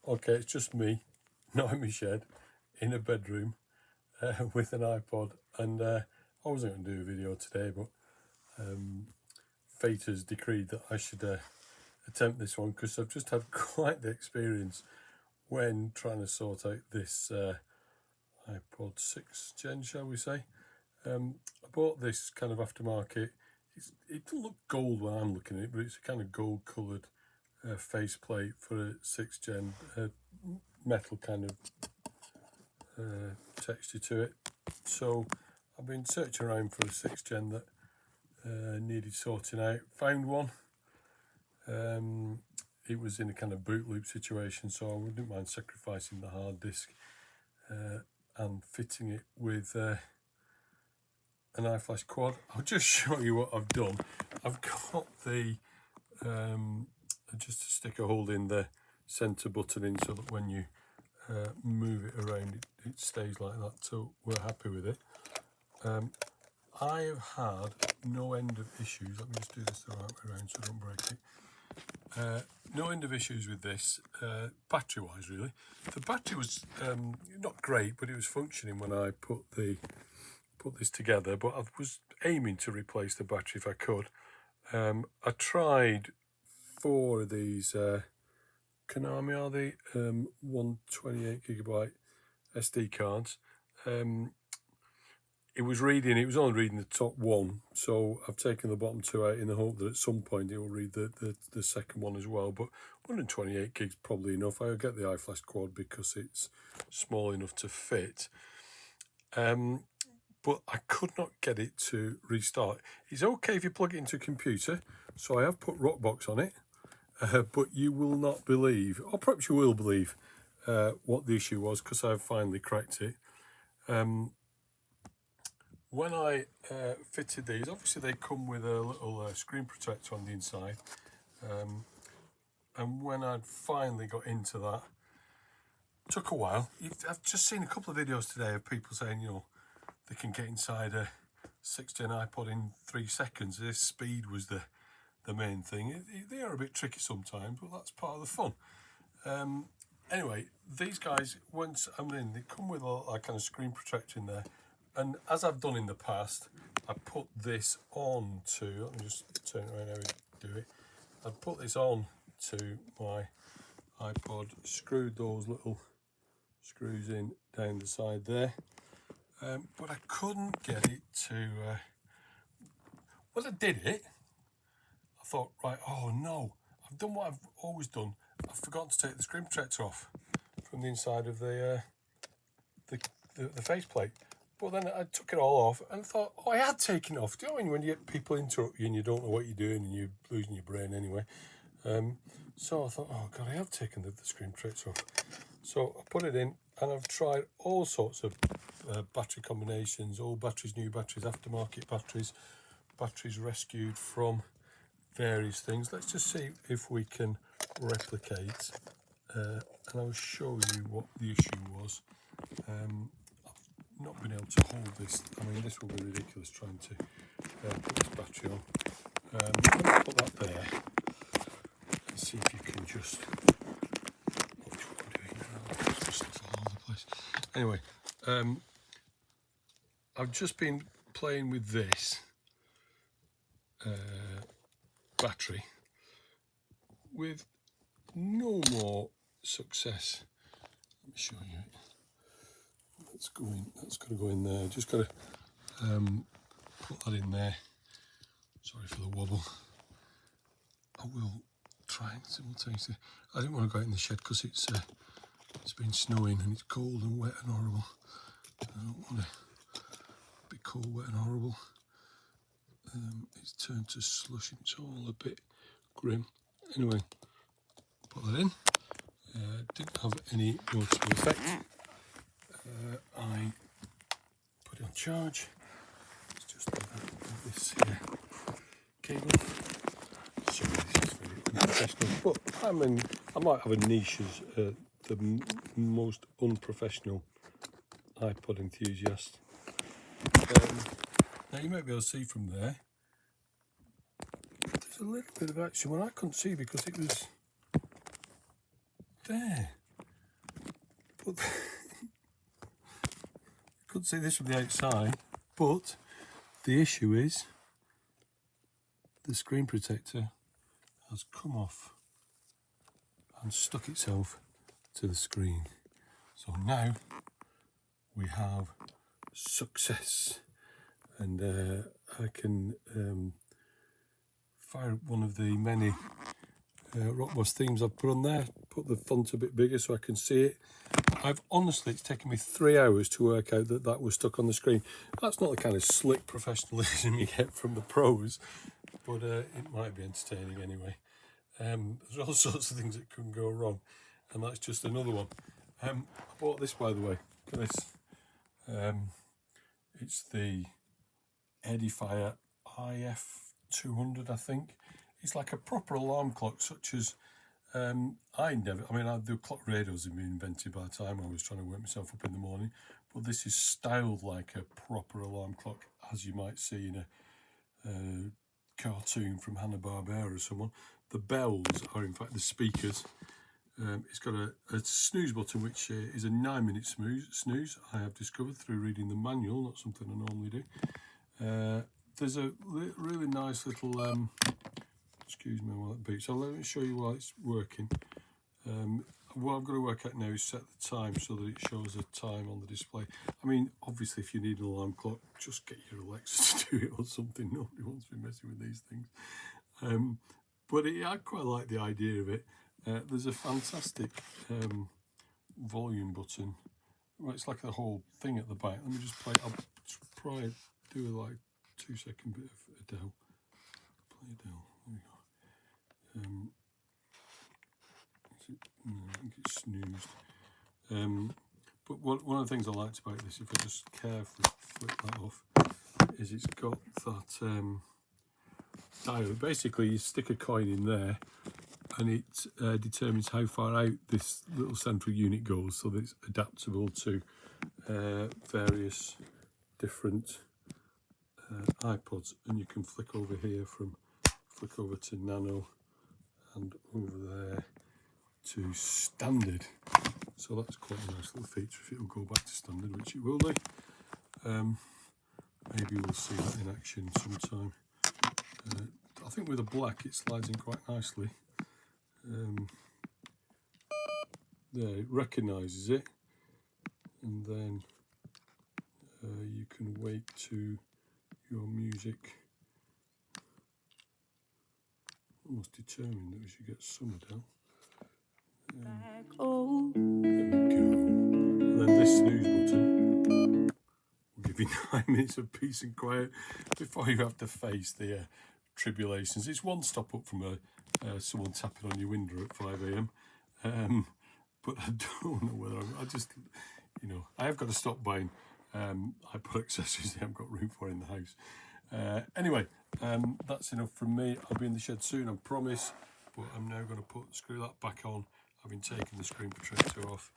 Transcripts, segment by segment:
Okay, it's just me, not in my shed, in a bedroom with an iPod, and I wasn't going to do a video today, but fate has decreed that I should attempt this one because I've just had quite the experience when trying to sort out this iPod 6th gen, shall we say. I bought this kind of aftermarket. It doesn't look gold when I'm looking at it, but it's a kind of gold coloured faceplate for a 6th gen metal kind of texture to it. So I've been searching around for a 6th gen that needed sorting out. Found one. It was in a kind of bootloop situation, so I wouldn't mind sacrificing the hard disk and fitting it with an iflash quad. I'll just show you what I've done. I've got the just a sticker holding the center button in so that when you move it around it stays like that, so we're happy with it. I have had no end of issues. Let me just do this the right way around so I don't break it. No end of issues with this, battery wise really. The battery was not great, but it was functioning when I put this together, but I was aiming to replace the battery if I could. I tried 4 of these Konami, are they? 128GB SD cards. It was only reading the top one, so I've taken the bottom 2 out in the hope that at some point it will read the second one as well. But 128 gigs probably enough. I'll get the iFlash quad because it's small enough to fit. But I could not get it to restart. It's okay if you plug it into a computer, so I have put Rockbox on it, but you will not believe, or perhaps you will believe, what the issue was, because I've finally cracked it. When I fitted these, obviously they come with a little screen protector on the inside, and when I'd finally got into that, it took a while. I've just seen a couple of videos today of people saying, you know, they can get inside a 6th gen iPod in 3 seconds. This speed was the main thing. They are a bit tricky sometimes, but that's part of the fun. Anyway, these guys, once I'm in, they come with a kind of screen protector in there. And as I've done in the past, I put this on to, let me just turn it around how we do it. I put this on to my iPod, screwed those little screws in down the side there. But I couldn't get it to, well, I did it. I thought, right, oh no, I've done what I've always done. I've forgotten to take the screen protector off from the inside of the faceplate. But then I took it all off and thought, oh, I had taken it off. Do you know when you get people interrupt you and you don't know what you're doing and you're losing your brain anyway? So I thought, oh God, I have taken the screen protector off. So I put it in and I've tried all sorts of battery combinations, old batteries, new batteries, aftermarket batteries, batteries rescued from various things. Let's just see if we can replicate, and I'll show you what the issue was. Not been able to hold this. I mean, this will be ridiculous trying to put this battery on. Let's put that there. Let's see if you can just watch what I'm doing now. It's just all over the place. Anyway, I've just been playing with this battery with no more success. Let me show you it. That's got to go in there. Just got to put that in there. Sorry for the wobble. I will try and simultaneously. I didn't want to go out in the shed because it's been snowing and it's cold and wet and horrible. I don't want to be cold, wet and horrible. It's turned to slush and it's all a bit grim. Anyway, put that in. Didn't have any noticeable effect. I put it on charge. Let's just do that with this here cable. Sorry, this is very unprofessional, but I might have a niche as the most unprofessional iPod enthusiast. Now you might be able to see from there, there's a little bit of action. Well, I couldn't see because it was there. But you couldn't see this from the outside, but the issue is the screen protector has come off and stuck itself to the screen. So now we have success, and I can fire up one of the many Rockboss themes I've put on there, put the font a bit bigger so I can see it. Honestly, it's taken me 3 hours to work out that that was stuck on the screen. That's not the kind of slick professionalism you get from the pros, but it might be entertaining anyway. There's all sorts of things that can go wrong, and that's just another one. I bought this, by the way. Look at this. It's the Edifier IF200, I think. It's like a proper alarm clock, such as the clock radios had been invented by the time I was trying to wake myself up in the morning, but this is styled like a proper alarm clock, as you might see in a cartoon from Hanna-Barbera or someone. The bells are in fact the speakers. It's got a snooze button, which is a 9-minute snooze. I have discovered through reading the manual, not something I normally do. There's a really nice little excuse me while it beeps. So let me show you while it's working. What I've got to work out now is set the time so that it shows the time on the display. I mean, obviously, if you need an alarm clock, just get your Alexa to do it or something. Nobody wants to be messing with these things. But I quite like the idea of it. There's a fantastic volume button. Well, it's like the whole thing at the back. Let me just play. I'll try do a like 2-second bit of Adele. Play Adele. There we go. No, I think it's snoozed. But one of the things I liked about this, if I just carefully flip that off, is it's got that dial. Basically, you stick a coin in there, and it determines how far out this little central unit goes, so that it's adaptable to various different iPods. And you can flick over here flick over to nano and over there to standard. So that's quite a nice little feature if it'll go back to standard, which it will do. Maybe we'll see that in action sometime. I think with the black it slides in quite nicely. There, it recognises it, and then you can wait to your music. Almost determined that we should get some Adele. There we go. And then this snooze button will give you 9 minutes of peace and quiet before you have to face the tribulations. It's one stop up from someone tapping on your window at 5 AM. But I don't know whether I just, I have got to stop buying iPod accessories I haven't got room for in the house. Anyway, that's enough from me. I'll be in the shed soon, I promise. But I'm now going to screw that back on, having taken the screen protector off.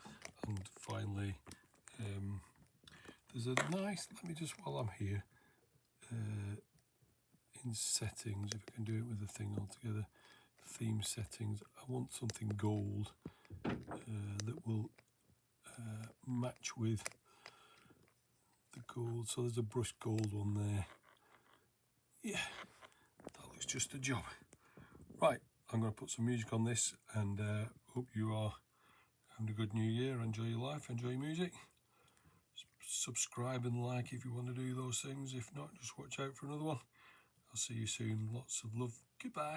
And finally, there's a nice, let me just, while I'm here, in settings, if I can do it with the thing altogether, theme settings, I want something gold that will match with the gold. So there's a brushed gold one there. Yeah, that looks just a job. Right, I'm going to put some music on this, and hope you are having a good new year. Enjoy your life, enjoy your music. Subscribe and like if you want to do those things. If not, just watch out for another one. I'll see you soon. Lots of love. Goodbye.